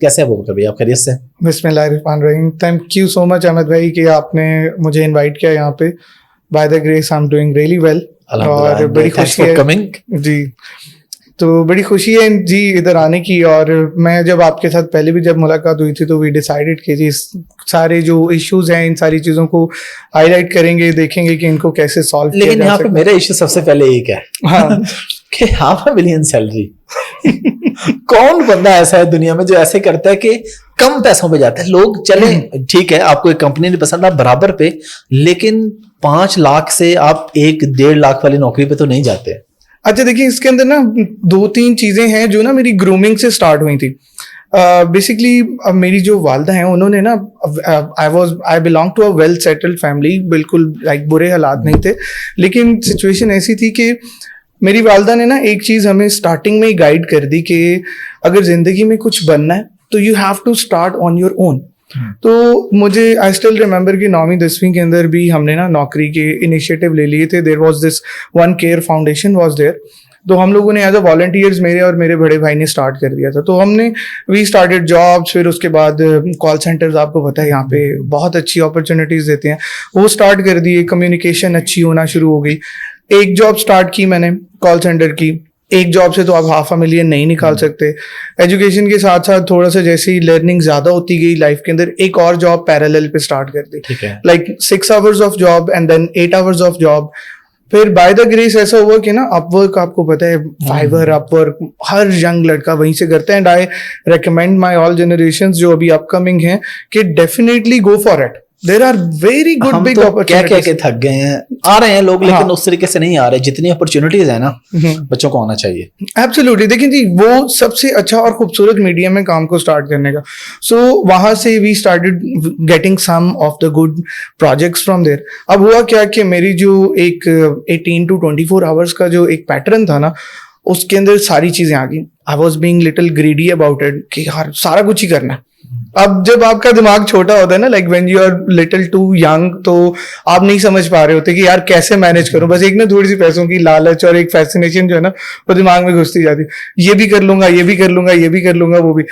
कैसे है बकौर भाई, आप खैरियत से? बिस्मिल्लाहिर्रहमानिर्रहीम। Thank you so much Ahmed भाई कि आपने मुझे इनवाइट किया यहाँ पे। By the grace I am doing really well और बड़ी खुशी है जी। तो बड़ी खुशी है जी इधर आने की। और मैं जब आपके साथ पहले भी जब मुलाकात हुई थी तो वी डिसाइडेड कि जी सारे जो इश्यूज हैं इन सारी चीज़ों को हाईलाइट करेंगे, देखेंगे कि इनको कैसे सॉल्व किया जा सकता है। लेकिन यहाँ पे मेरा इश्यू सबसे पहले एक है हाँ कि हाफ $1 मिलियन सैलरी कौन बंदा ऐसा है दुनिया में जो ऐसे करता है कि कम पैसों पे जाता है। लोग चले ठीक है, आपको एक कंपनी नहीं पसंद, आप बराबर पे, लेकिन 5 लाख से आप 1-1.5 लाख वाली नौकरी पे तो नहीं जाते। अच्छा देखिए, इसके अंदर ना 2-3 चीजें हैं जो ना मेरी ग्रूमिंग से स्टार्ट हुई थी। बेसिकली मेरी जो वालदा हैं उन्होंने ना I belong to a well settled family, बिल्कुल लाइक बुरे हालात नहीं थे, लेकिन सिचुएशन ऐसी थी कि मेरी वालदा ने ना एक चीज़ हमें स्टार्टिंग में ही गाइड कर दी कि अगर जिंदगी में कुछ बनना है तो you have to start on your own. तो मुझे आई स्टिल रिमेंबर कि 9वीं 10वीं के अंदर भी हमने ना नौकरी के इनिशिएटिव ले लिए थे। There was this one care foundation was there, तो हम लोगों ने एज अ वॉलंटियर्स मेरे और मेरे बड़े भाई ने स्टार्ट कर दिया था। तो हमने वी स्टार्टेड जॉब्स, फिर उसके बाद कॉल सेंटर्स, आपको पता है यहाँ पे बहुत अच्छी अपॉर्चुनिटीज देते हैं, वो स्टार्ट कर दिए। कम्युनिकेशन अच्छी होना शुरू हो गई। एक जॉब स्टार्ट की मैंने कॉल सेंटर की। एक जॉब से तो आप $500,000 नहीं निकाल सकते। एजुकेशन के साथ साथ थोड़ा सा जैसे ही लर्निंग ज्यादा होती गई लाइफ के अंदर, एक और जॉब पैरेलल पे स्टार्ट कर दी, like 6 hours of job and then 8 hours of job. फिर बाय द ग्रेस ऐसा हुआ कि ना अपवर्क, आपको पता है फाइवर, अपवर्क हर यंग लड़का वहीं से करता है। And I recommend my all generation जो अभी अपकमिंग हैं कि definitely go for it. There are very good big opportunities. क्या थक गए हैं, आ रहे हैं लोग, लेकिन उस तरीके से नहीं आ रहे जितनी अपॉर्चुनिटीज है ना बच्चों को आना चाहिए। एब्सोल्युटली, देखिए जी वो सबसे अच्छा और खूबसूरत मीडियम में काम को स्टार्ट करने का। सो वहां से we started getting some of the good projects from there. अब हुआ क्या कि मेरी जो एक 18 to 24 आवर्स का जो एक पैटर्न था ना, उसके अंदर सारी चीजें आ गई। I was being little greedy about it कि यार सारा कुछ ही करना है। अब जब आपका दिमाग छोटा होता है ना, like when you are little too young, तो आप नहीं समझ पा रहे होते कि यार कैसे मैनेज करूं। बस एक ना थोड़ी सी पैसों की लालच और एक फैसिनेशन जो है ना वो दिमाग में घुसती जाती है। ये भी कर लूंगा, ये भी कर लूंगा, ये भी कर लूंगा, वो भी।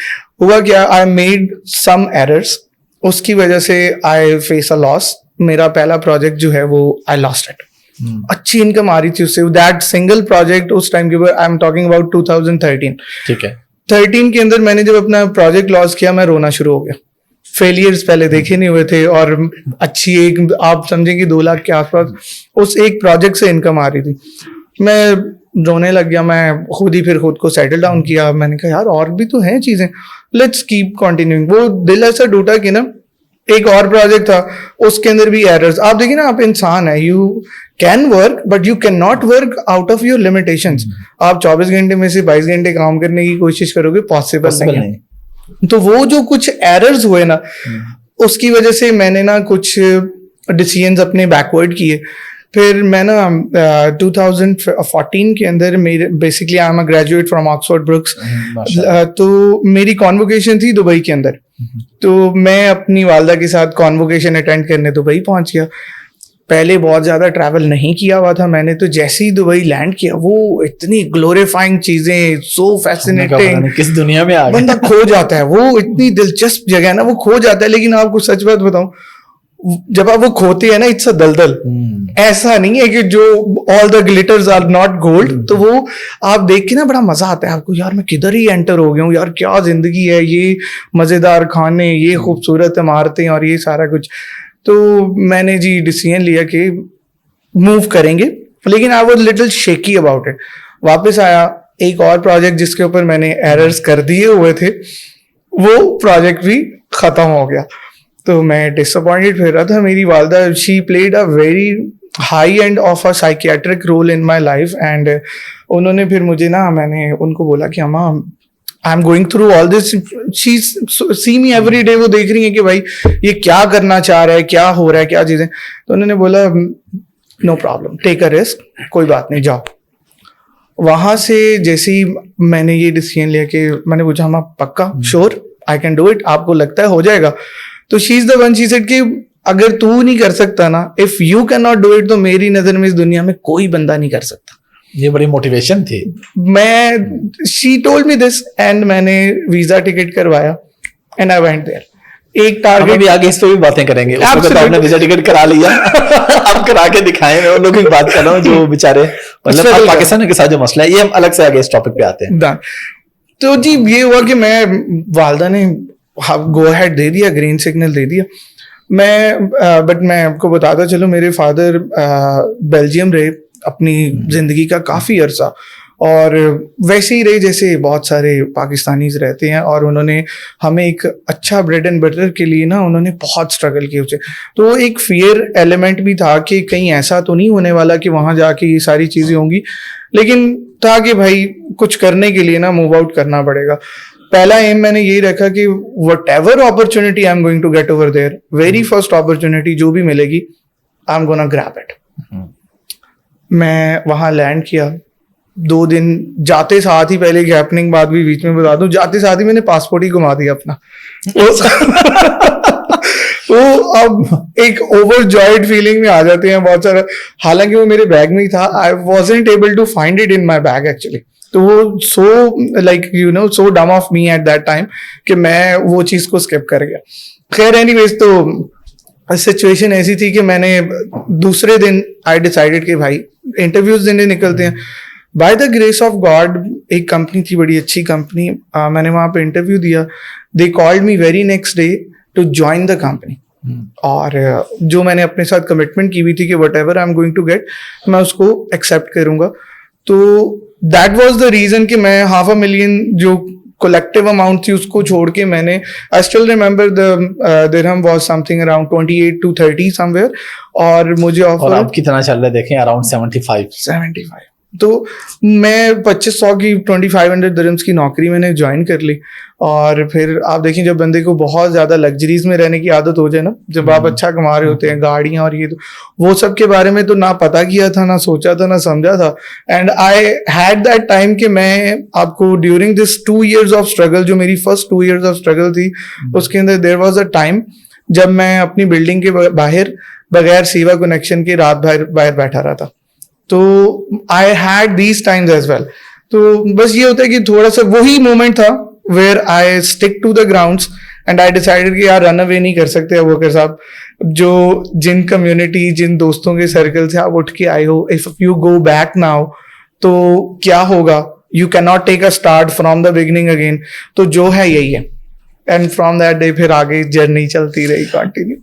हुआ क्या, आई मेड सम एरर्स, उसकी वजह से आई फेस अ लॉस। मेरा पहला प्रोजेक्ट जो है वो आई लॉस्ट इट। अच्छी इनकम आ रही थी उससे, दैट सिंगल प्रोजेक्ट उस टाइम के ऊपर। I am talking about 2013। ठीक है, 13 के अंदर मैंने जब अपना प्रोजेक्ट लॉन्च किया, मैं रोना शुरू हो गया। फेलियर्स पहले देखे नहीं हुए थे और अच्छी एक आप समझें कि 2 लाख के आसपास उस एक प्रोजेक्ट से इनकम आ रही थी। मैं रोने लग गया। मैं खुद ही फिर खुद को सेटल डाउन किया। मैंने कहा यार और भी तो हैं चीजें, लेट्स कीप कंटिन्यूइंग। वो दिल ऐसा टूटा कि ना एक और प्रोजेक्ट था, उसके अंदर भी एरर्स। आप देखिए ना, आप इंसान है, you can work but you can not work out of your limitations. आप 24 घंटे में से 22 घंटे काम करने की कोशिश करोगे, पॉसिबल नहीं है। तो वो जो कुछ एरर्स हुए ना, उसकी वजह से मैंने ना कुछ डिसीजंस अपने बैकवर्ड किए। फिर मैं ना 2014 के अंदर मेरे basically I am a graduate from Oxford brooks, तो मेरी कॉन्वोकेशन थी दुबई के अंदर। तो मैं अपनी वालदा के साथ कॉन्वोकेशन अटेंड करने दुबई पहुंच गया। पहले बहुत ज्यादा ट्रैवल नहीं किया हुआ था मैंने, तो जैसे ही दुबई लैंड किया, वो इतनी ग्लोरीफाइंग चीजें, सो फैसिनेटिंग, किस दुनिया में आ गया, बंदा खो जाता है। वो इतनी दिलचस्प जगह है ना, वो खो जाता है। लेकिन आपको सच बात बताऊं, जब आप वो खोते हैं ना, इट्स अ दलदल। ऐसा नहीं है कि जो all the glitters are not gold. तो वो आप देख के ना बड़ा मजा आता है आपको, यार मैं किधर ही एंटर हो गया हूँ, यार क्या जिंदगी है, ये मजेदार खाने, ये खूबसूरत इमारतें और ये सारा कुछ। तो मैंने जी डिसीजन लिया कि मूव करेंगे, लेकिन I was little shaky about it. वापस आया, एक और प्रोजेक्ट जिसके ऊपर मैंने एरर्स कर दिए हुए थे, वो प्रोजेक्ट भी खत्म हो गया। तो मैं डिसअपॉइंटेड फिर रहा था। मेरी वालदा, she played a very high end of a psychiatric role in my life. And उन्होंने फिर मुझे ना, मैंने उनको बोला कि अम्मा I am going through all this, she see me every day. वो देख रही है कि भाई ये क्या करना चाह रहा है, क्या हो रहा है, क्या चीजें। तो उन्होंने बोला no problem, take a risk, कोई बात नहीं, जाओ। वहां से जैसे ही मैंने ये डिसीजन लिया कि मैंने पूछा अम्मा पक्का, sure I can do it, आपको लगता है हो जाएगा? तो she is the one, she said कि अगर तू नहीं कर सकता ना, if you can not do it, तो मेरी नजर में इस दुनिया में कोई बंदा नहीं कर सकता। ये बड़ी मोटिवेशन थी। She told me this and मैंने वीजा टिकट करवाया। And I went there. एक हम टारगेट भी आगे इस पे भी बातें करेंगे। उसमें तो Absolutely. आपने वीजा टिकट करा लिया अब करा के दिखाएं। मैं उन लोगों की बात कर रहा हूँ जो बेचारे मतलब Struggle अब कर पाकिस्तान के साथ जो मसला है, ये हम अलग से आगे इस टॉपिक पे आते हैं। डन। तो जी ये हुआ कि मैं, वालदा ने गो अहेड दे दिया, ग्रीन सिग्नल दे दिया। बट मैं आपको बताता चलूं, मेरे फादर बेल्जियम रहे अपनी जिंदगी का काफी अरसा, और वैसे ही रहे जैसे बहुत सारे पाकिस्तानीज रहते हैं, और उन्होंने हमें एक अच्छा ब्रेड एंड बटर के लिए ना उन्होंने बहुत स्ट्रगल किए उसे। तो एक फियर एलिमेंट भी था कि कहीं ऐसा तो नहीं होने वाला कि वहां जाके ये सारी चीजें होंगी, लेकिन था कि भाई कुछ करने के लिए ना मूव आउट करना पड़ेगा। पहला एम मैंने यही रखा कि whatever opportunity I am going to get over there, very first opportunity जो भी मिलेगी I am gonna grab it. मैं वहां लैंड किया, 2 दिन जाते साथ ही, पहले की हैपनिंग बात भी बीच में बता दूं, जाते साथ ही मैंने पासपोर्ट ही घुमा दिया अपना। तो अब एक ओवरजॉयड फीलिंग में आ जाते हैं बहुत सारा, हालांकि वो मेरे बैग में ही था। I wasn't able to find it in my bag actually. तो वो so like you know so dumb of me at that time कि मैं वो चीज को स्किप कर गया। खैर एनीवेज, तो सिचुएशन ऐसी थी कि मैंने दूसरे दिन आई डिसाइडेड कि भाई इंटरव्यूज देने निकलते हैं। By the grace of God एक कंपनी थी, बड़ी अच्छी कंपनी, मैंने वहां पे इंटरव्यू दिया। They called me very next day to join the company, और जो मैंने अपने साथ कमिटमेंट की हुई थी कि whatever I am going to get मैं उसको एक्सेप्ट करूंगा। तो दैट वाज द रीजन कि मैं $500,000 जो कलेक्टिव अमाउंट थी उसको छोड़ के मैंने, I still remember the dirham was something around 28 to 30 somewhere, और मुझे और ऑफर अब कितना चल रहा है देखें, अराउंड 75। तो मैं 2500 की 2500 दिरहम्स की नौकरी मैंने ज्वाइन कर ली। और फिर आप देखें, जब बंदे को बहुत ज्यादा लग्जरीज में रहने की आदत हो जाए ना, जब आप अच्छा कमा रहे होते हैं, गाड़ियां और ये, तो वो सब के बारे में तो ना पता किया था, ना सोचा था, ना समझा था। And I had that time कि मैं आपको during this 2 years of struggle, जो मेरी फर्स्ट 2 years ऑफ स्ट्रगल थी, उसके अंदर देयर वाज अ टाइम जब मैं अपनी बिल्डिंग के बाहर बगैर सेवा कनेक्शन के रात बाहर बैठा रहा था। तो I had these times as well. तो बस ये होता है कि थोड़ा सा वही मोमेंट था where I stick to the grounds and I decided कि यार रन अवे नहीं कर सकते अब वकर साहब, जो जिन कम्युनिटी, जिन दोस्तों के सर्कल से आप उठ के आए हो, if you go back now तो क्या होगा, you can not take a start from the beginning again. तो जो है यही है, एंड फ्रॉम दैट डे फिर आगे जर्नी चलती रही कंटिन्यू।